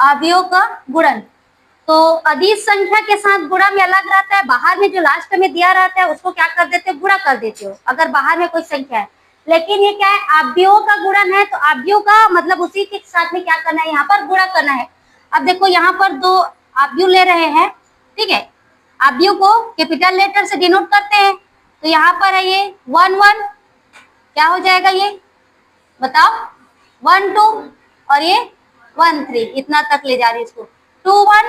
अवयव का गुणन। तो अदिश संख्या के साथ गुणा में अलग रहता है, बाहर में जो लास्ट में दिया रहता है उसको क्या कर देते हो, गुणा कर देते हो अगर बाहर में कोई संख्या है। लेकिन ये क्या है, अवयव का गुणन है, तो अवयव का मतलब उसी के साथ में क्या करना है, यहाँ पर गुणा करना है। अब देखो यहाँ पर दो अवयव ले रहे हैं, ठीक है, अवयव को कैपिटल लेटर से डिनोट करते हैं। तो यहाँ पर है ये 1 1, क्या हो जाएगा ये बताओ, 1 2, और ये 1 3, इतना तक ले जा रही है इसको। 2 1,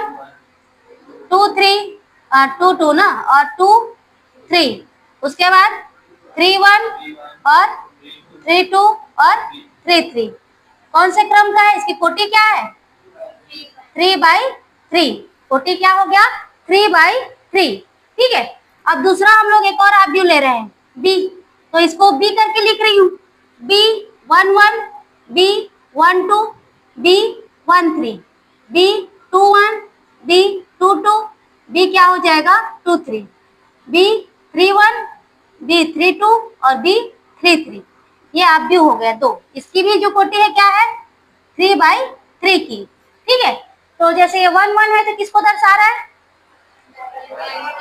2 3, 2 2 ना, और 2 3, उसके बाद 3 1 और 3 2 और 3 3। कौन से क्रम का है, इसकी कोटि क्या है, 3/3। कोटि क्या हो गया, 3/3, ठीक है। अब दूसरा हम लोग एक और अवयव ले रहे हैं b, तो इसको b करके लिख रही हूँ, b 1 1, b 1 2, b 1 3, b 2 1, b 2 2, b क्या हो जाएगा 2 3, b 3 1, b 3 2 और b 3 3। ये अवयव हो गया दो। इसकी भी जो कोटि है क्या है, 3/3 की, ठीक है। तो जैसे ये 1 1 है तो किसको दर्शा रहा है,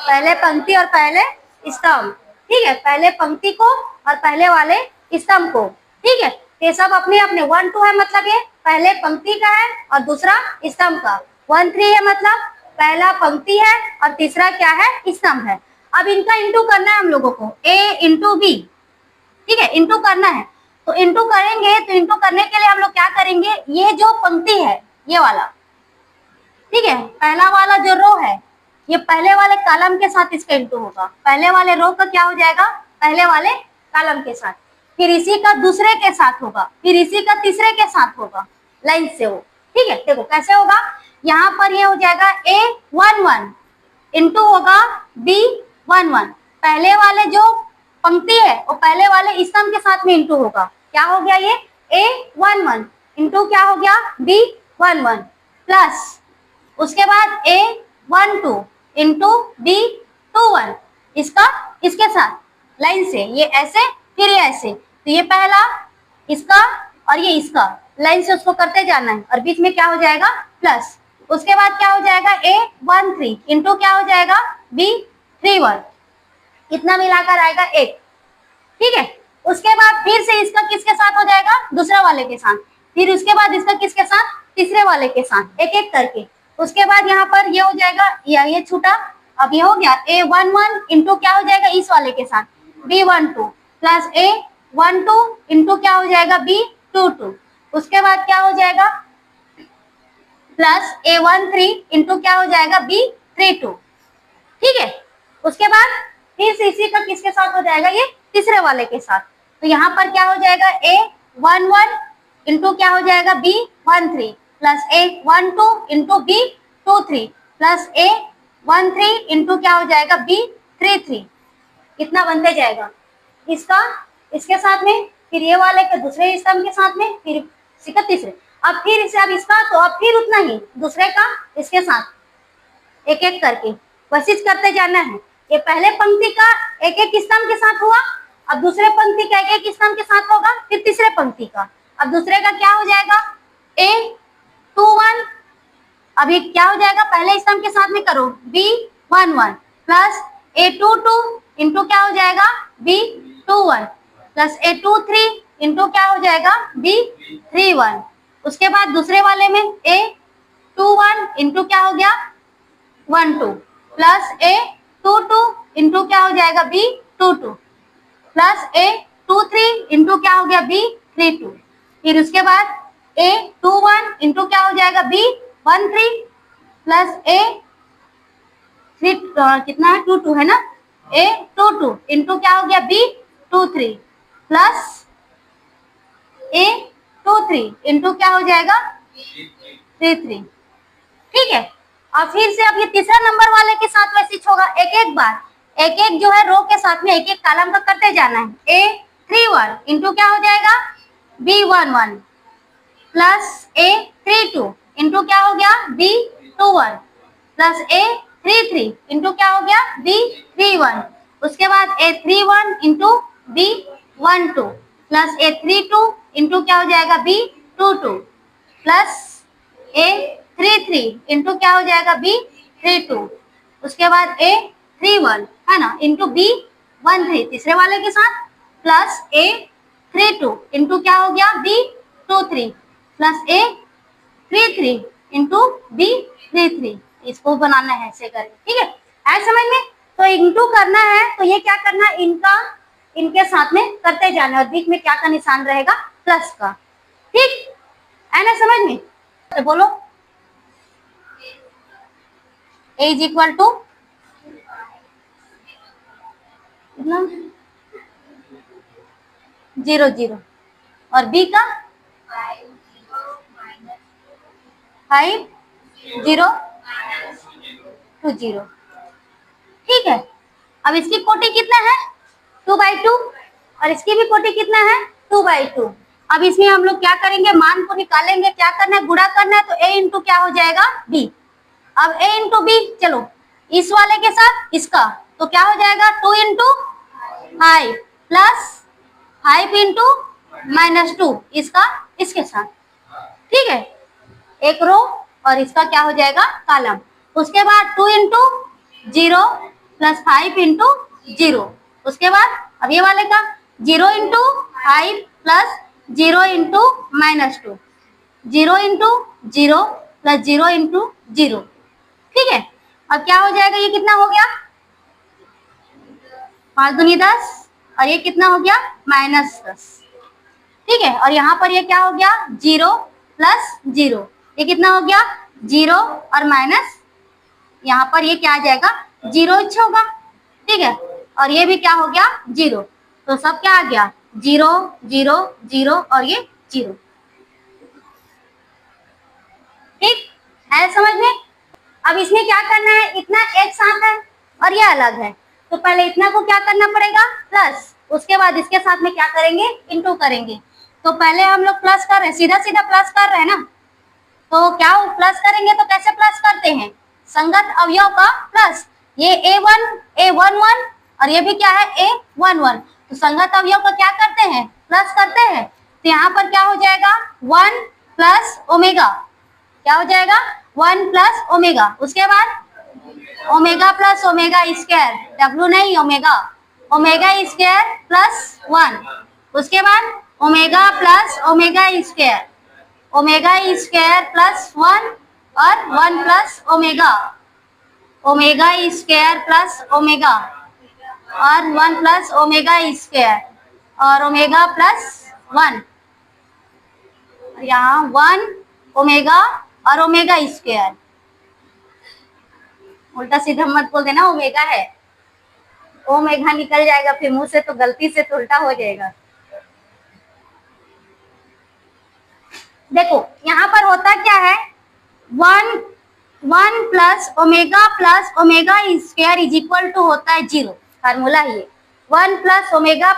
पहले पंक्ति और पहले स्तंभ, ठीक है, पहले पंक्ति को और पहले वाले स्तंभ को, ठीक है। ये सब अपने अपने 1 2 है मतलब ये पहले पंक्ति का है और दूसरा स्तंभ का, 1 3 है मतलब पहला पंक्ति है और तीसरा क्या है, स्तंभ है। अब इनका इंटू करना है हम लोगों को, a इंटू बी, ठीक है, इंटू करना है। तो इंटू करेंगे, तो इंटू करने के लिए हम लोग क्या करेंगे, ये जो पंक्ति है ये वाला, ठीक है, पहला वाला जो रो है ये पहले वाले कॉलम के साथ इसका इंटू होगा। पहले वाले रो का क्या हो जाएगा, पहले वाले कॉलम के साथ, फिर इसी का दूसरे के साथ होगा, फिर इसी का तीसरे के साथ होगा, लाइन से हो, ठीक है। देखो कैसे होगा, यहाँ पर ये हो जाएगा a 1 1 इंटू होगा b 1 1, पहले वाले जो पंक्ति है वो पहले वाले स्तंभ के साथ में इंटू होगा, क्या हो गया ये a 1 1 इंटू क्या हो गया b 1 1, प्लस उसके बाद a 1 2 इंटू b 2 1, इसका इसके साथ लाइन से, ये ऐसे फिर ये ऐसे, तो ये पहला इसका और ये इसका लाइन से उसको करते जाना है और बीच में क्या हो जाएगा प्लस। उसके बाद क्या हो जाएगा a 1 3 इंटू क्या हो जाएगा b 3 1, इतना मिलाकर आएगा 1, ठीक है। उसके बाद फिर से इसका किसके साथ हो जाएगा, दूसरा वाले के साथ, फिर उसके बाद इसका किसके साथ, तीसरे वाले के साथ, एक एक करके। उसके बाद यहाँ पर ये हो जाएगा, ये छूटा, अब ये हो गया a 1 1 इंटू क्या हो जाएगा इस वाले के साथ b 1 2, प्लस a 1 2 इंटू क्या हो जाएगा b 2 2। उसके बाद क्या हो जाएगा प्लस a 1 3 इंटू क्या हो जाएगा b 3 2, ठीक है। उसके बाद फिर से इसी का किसके साथ हो जाएगा, ये तीसरे वाले के साथ, तो यहाँ पर क्या हो जाएगा a 1 1 इंटू क्या हो जाएगा b 1 3, plus a 1 2 into b 2 3, plus a 1 3 into क्या हो जाएगा b 3 3, कितना बनते जाएगा इसका इसके साथ में, फिर ये वाले के दूसरे स्तंभ के साथ में, फिर इसी का तीसरे, अब फिर इसे अब इसका, तो अब फिर उतना ही दूसरे का इसके साथ एक एक करके कोशिश करते जाना है। ये पहले पंक्ति का एक एक स्तंभ के साथ हुआ, अब दूसरे पंक्ति का एक एक स्तंभ के साथ होगा, फिर तीसरे पंक्ति का, अब दूसरे का क्या हो जाएगा a 2 1, अभी क्या हो जाएगा पहले स्तंभ के साथ में करो b 1 1, प्लस a 2 2 इंटू क्या हो जाएगा b 2 1, प्लस a 2 3 इंटू क्या हो जाएगा b 3 1। उसके बाद दूसरे वाले में a 2 1 इंटू क्या हो गया 1 2, प्लस a 2 2 इंटू क्या हो जाएगा b 2 2, प्लस a 2 3 इंटू क्या हो गया b 3 2। फिर उसके बाद a 2 1 इंटू क्या हो जाएगा b 1 3, प्लस a 3 कितना है 2 2 है ना, a 2 2 इंटू क्या हो गया b 2 3, प्लस a 2 3 इंटू क्या हो जाएगा 3 3, ठीक है। और फिर से अब ये तीसरा नंबर वाले के साथ वैसे होगा, एक एक बार एक एक जो है रो के साथ में एक एक कॉलम का करते जाना है। a 3 1 इंटू क्या हो जाएगा b 1 1, प्लस a 3 2 इंटू क्या हो गया b 2 1, प्लस a 3 3 इंटू क्या हो गया b 3 1। उसके बाद a 3 1 into b 1 2, plus a 3 2 into क्या हो जाएगा b 2 2, प्लस a 3 3 इंटू क्या हो जाएगा b 3 2, उसके बाद a 3 1 है ना इंटू b 1 3 तीसरे वाले के साथ, प्लस a 3 2 इंटू क्या हो गया b 2 3 plus a 3 3 into b 3 3। इसको बनाना है ऐसे करके, ठीक है, ऐसे समझ में। तो इंटू करना है तो ये क्या करना है, इनका इनके साथ में करते जाना और बीच में क्या का निशान रहेगा, प्लस का, ठीक है ना समझ में। तो बोलो a इज इक्वल टू 0 0 और b का 5 0 2 0, ठीक है। अब इसकी कोटि कितना है 2/2 और इसकी भी कोटि कितना है 2/2। अब इसमें हम लोग क्या करेंगे, मान को निकालेंगे, क्या करना है, गुणा करना है, तो a इंटू क्या हो जाएगा b। अब a इंटू b, चलो इस वाले के साथ इसका, तो क्या हो जाएगा 2 इंटू 5 प्लस 5 इंटू -2 इसका इसके साथ, ठीक है, एक रो और इसका क्या हो जाएगा कॉलम। उसके बाद 2 इंटू 0 प्लस 5 इंटू 0, उसके बाद अब ये वाले का 0 into 5 plus 0 into -2, 0 into 0 plus 0 into 0, ठीक है। अब क्या हो जाएगा, ये कितना हो गया 5 दूनी 10 और ये कितना हो गया -10, ठीक है। और यहाँ पर ये क्या हो गया 0 प्लस 0, ये कितना हो गया 0 और माइनस, यहाँ पर ये क्या आ जाएगा 0 होगा, ठीक है। और ये भी क्या हो गया 0, तो सब क्या आ गया 0 0 0 और ये 0, ठीक है समझ में। अब इसमें क्या करना है, इतना एक साथ है और ये अलग है, तो पहले इतना को क्या करना पड़ेगा प्लस, उसके बाद इसके साथ में क्या करेंगे इंटू करेंगे। तो पहले हम लोग प्लस कर रहे हैं, सीधा सीधा प्लस कर रहे हैं ना, तो क्या प्लस करेंगे तो कैसे प्लस करते हैं, संगत अवयव का प्लस, ये a1 और ये भी क्या है a11, तो संगत अवयव का क्या करते हैं प्लस करते हैं। तो यहाँ पर क्या हो जाएगा 1 प्लस ओमेगा, क्या हो जाएगा 1 प्लस ओमेगा, उसके बाद omega plus omega square, w नहीं ओमेगा, ओमेगा स्क्वायर प्लस 1, उसके बाद omega plus omega square, omega square plus 1 और 1 plus omega, omega square plus omega और 1 प्लस ओमेगा स्क्वायर और ओमेगा प्लस 1, यहाँ 1 ओमेगा और ओमेगा स्क्वायर, उल्टा सीधा मत बोल देना ओमेगा है, ओमेगा निकल जाएगा फिर मुंह से, तो गलती से तो उल्टा हो जाएगा। देखो यहाँ पर होता क्या है 1 plus omega square is equal to होता है 0, फार्मूला ये 1 plus omega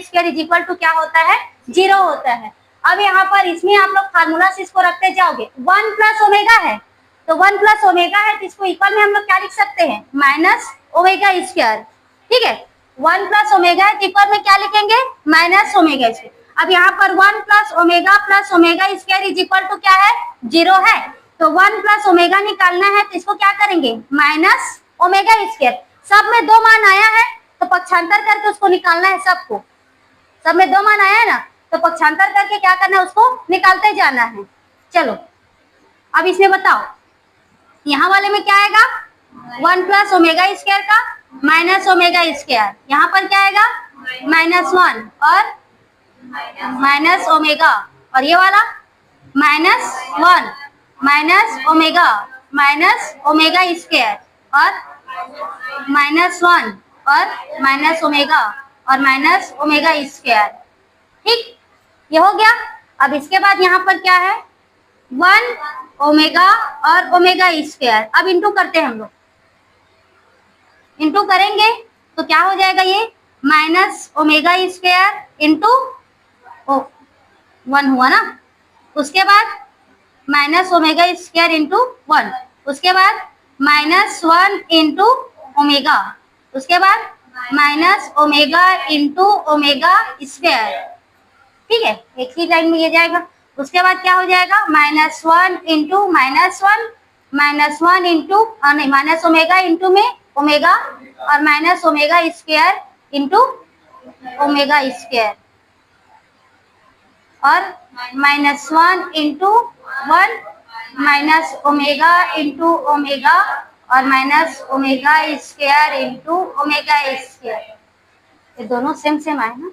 square is equal to क्या होता है 0 होता है। अब यहाँ पर इसमें आप लोग फार्मूला से इसको रखते जाओगे, 1 प्लस ओमेगा है तो 1 प्लस ओमेगा है तो इसको इक्वल में हम लोग क्या लिख सकते हैं माइनस ओमेगा स्क्वायर, ठीक है। 1 प्लस ओमेगा है तो इक्वल में क्या लिखेंगे माइनस ओमेगा स्क्वायर। अब यहाँ पर 1 plus omega square is equal to क्या है 0 है, तो 1 प्लस ओमेगा निकालना है तो इसको क्या करेंगे माइनस ओमेगा स्क्वायर, सब में 2 मान आया है तो पक्षांतर करके उसको निकालना है, सबको सब में 2 मान आया है ना, तो पक्षांतर करके क्या करना है उसको निकालते जाना है। चलो अब इसमें बताओ यहाँ वाले में क्या आएगा 1 प्लस ओमेगा स्क्वायर का माइनस ओमेगा स्क्वायर, यहाँ पर क्या आएगा -1 और माइनस ओमेगा, और ये वाला -1 माइनस ओमेगा स्क्वायर और -1 और माइनस ओमेगा और माइनस ओमेगा स्क्वायर, ठीक ये हो गया। अब इसके बाद यहाँ पर क्या है 1 ओमेगा और ओमेगा स्क्वायर, अब इंटू करते हैं हम लोग, इंटू करेंगे तो क्या हो जाएगा ये माइनस ओमेगा स्क्वायर इंटू 1 हुआ ना, उसके बाद माइनस ओमेगा स्क्वायर इंटू 1, उसके बाद -1 इंटू ओमेगा, उसके बाद minus omega into omega square, ठीक है एक ही लाइन में ये जाएगा, उसके बाद क्या हो जाएगा, -1 इंटू -1, -1 इंटू नहीं माइनस ओमेगा इंटू में ओमेगा और minus omega square into omega square और -1 into 1 minus omega into omega और minus omega square into omega square. ये दोनों सेम सेम आए ना।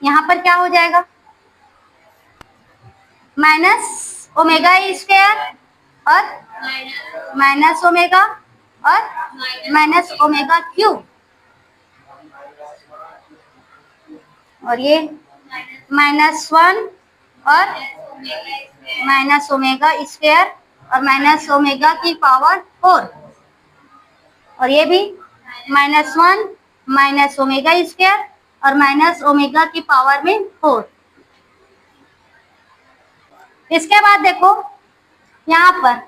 यहाँ पर क्या हो जाएगा, माइनस ओमेगा स्क्वायर और माइनस ओमेगा और माइनस ओमेगा क्यूब और ये -1 और माइनस ओमेगा स्क्वायर और माइनस ओमेगा की पावर 4 और ये भी -1 माइनस ओमेगा स्क्वायर और माइनस ओमेगा की पावर में 4। इसके बाद देखो यहाँ पर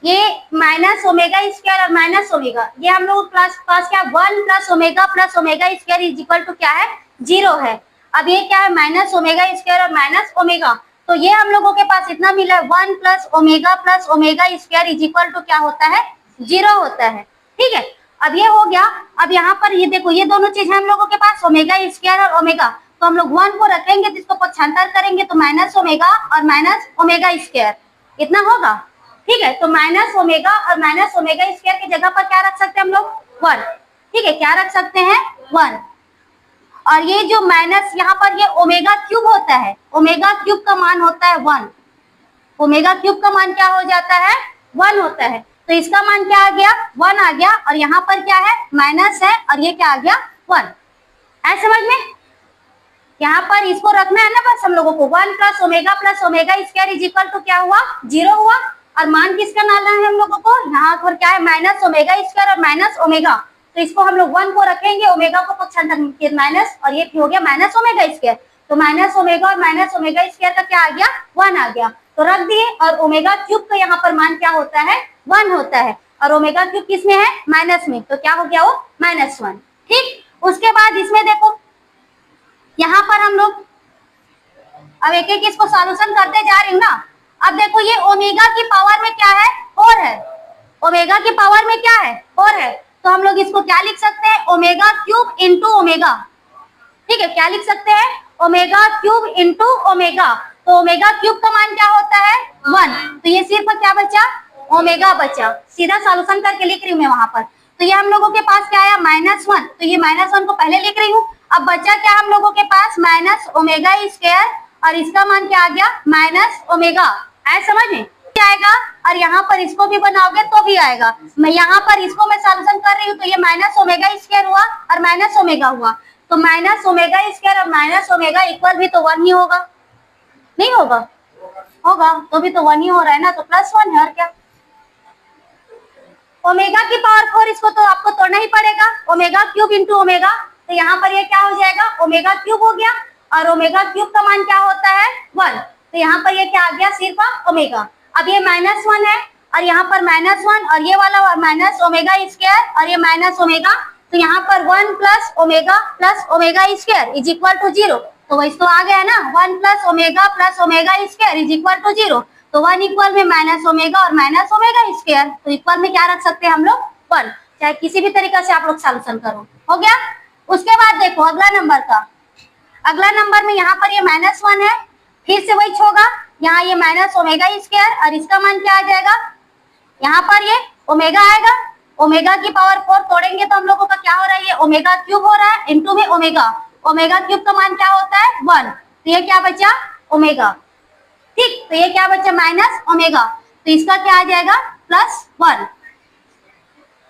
ये माइनस ओमेगा स्क्वायर और माइनस ओमेगा, ये हम लोग पास क्या 1 plus omega square is equal to क्या है 0 है। अब ये क्या है माइनस ओमेगा स्क्वायर और माइनस ओमेगा, तो ये हम लोगों के पास इतना मिला है 1 plus omega square is equal to क्या होता है 0 होता है। ठीक है, अब ये हो गया। अब यहाँ पर ये देखो ये दोनों चीज हम लोगों के पास ओमेगा स्क्वायर और ओमेगा, तो हम लोग 1 को रखेंगे जिसको पक्षांतर करेंगे तो माइनस ओमेगा और माइनस ओमेगा स्क्वायर इतना होगा। ठीक है, तो माइनस ओमेगा और माइनस ओमेगा स्क्वायर की जगह पर क्या रख सकते हैं हम लोग 1। ठीक है, क्या रख सकते हैं 1। और ये जो माइनस यहाँ पर ये ओमेगा क्यूब होता है, ओमेगा क्यूब का मान होता है 1। ओमेगा क्यूब का मान क्या हो जाता है 1 होता है, तो इसका मान क्या आ गया 1 आ गया और यहाँ पर क्या है माइनस है और ये क्या आ गया 1। ऐसे समझ में, यहाँ पर इसको रखना है ना बस हम लोगों को 1 plus omega square is equal to क्या हुआ 0 हुआ। और मान किसका डालना है हम लोगों को, यहाँ पर क्या है माइनस ओमेगा स्क्वायर और माइनस ओमेगा, तो इसको हम लोग 1 को रखेंगे, ओमेगा को पक्षांतर माइनस और ये हो गया माइनस ओमेगा स्क्वायर, तो माइनस ओमेगा और माइनस ओमेगा स्क्वायर का क्या आ गया 1 आ गया, तो रख दिए। और ओमेगा क्यूब का यहाँ पर मान क्या होता है 1 होता है और ओमेगा क्यूब किस में है माइनस में, तो क्या हो गया वो -1। ठीक, उसके बाद इसमें देखो यहाँ पर हम लोग अब एक एक इसको सॉल्यूशन करते जा रही हूँ ना। अब देखो ये ओमेगा की पावर में क्या है 4 है, ओमेगा की पावर में क्या है 4 है, तो हम लोग इसको क्या लिख सकते हैं ओमेगा क्यूब इंटू ओमेगा। ठीक है, क्या लिख सकते हैं ओमेगा क्यूब इंटू ओमेगा, तो ओमेगा क्यूब का मान क्या होता है 1, तो ये सिर्फ क्या बचा ओमेगा बचा। सीधा सॉल्यूशन करके लिख रही हूँ मैं वहां पर, तो ये हम लोगों के पास क्या आया -1, तो ये -1 को पहले लिख रही हूँ। अब बचा क्या हम लोगों के पास माइनस ओमेगा स्क्वायर और इसका मान क्या आ गया माइनस ओमेगा। ऐसा समझ में आएगा, और यहाँ पर इसको भी बनाओगे तो भी आएगा। मैं यहाँ पर इसको मैं सॉल्यूशन कर रही हूँ, तो ये माइनस ओमेगा स्क्वायर हुआ और माइनस ओमेगा हुआ, तो माइनस ओमेगा स्क्वायर और माइनस ओमेगा इक्वल भी तो 1 ही होगा, नहीं होगा होगा, तो भी तो 1 ही हो रहा है ना, तो +1 है और क्या। ओमेगा की पावर 4 इसको तो आपको तोड़ना ही पड़ेगा, ओमेगा क्यूब इंटू ओमेगा, तो यहाँ पर ये क्या हो जाएगा ओमेगा क्यूब हो गया और ओमेगा क्यूब का मान क्या होता है 1, तो यहाँ पर ये क्या आ गया सिर्फ ओमेगा। अब ये -1 है और यहाँ पर -1 और ये वाला माइनस ओमेगा स्क्वायर और ये माइनस ओमेगा, तो यहाँ पर 1 plus omega square is equal to 0, तो वही तो आ गया ना 1 plus omega square is equal to 0, तो 1 इक्वल में माइनस ओमेगा और माइनस ओमेगा स्क्वायर, तो इक्वल में क्या रख सकते हैं हम लोग 1, चाहे किसी भी तरीका से आप लोग सॉल्यूशन करो। हो गया। उसके बाद देखो अगला नंबर का, अगला नंबर में यहाँ पर ये -1 है, फिर से वही होगा, यहाँ ये माइनस ओमेगा स्क्वायर और इसका मान क्या आ जाएगा, यहाँ पर ये ओमेगा आएगा, ओमेगा की पावर 4 तोड़ेंगे तो हम लोगों का क्या हो रहा है ये ओमेगा क्यूब हो रहा है इंटू में ओमेगा, ओमेगा क्यूब का मान क्या होता है 1, तो ये क्या बचा ओमेगा। ठीक, तो ये क्या बचा माइनस ओमेगा, तो इसका क्या आ जाएगा +1।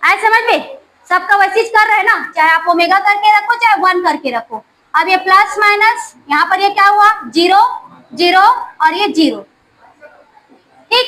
आए समझ में, सबका वैसे कर रहे हैं ना, चाहे आप ओमेगा करके रखो चाहे 1 करके रखो। अब ये प्लस माइनस यहाँ पर ये क्या हुआ 0 0 और ये 0। ठीक,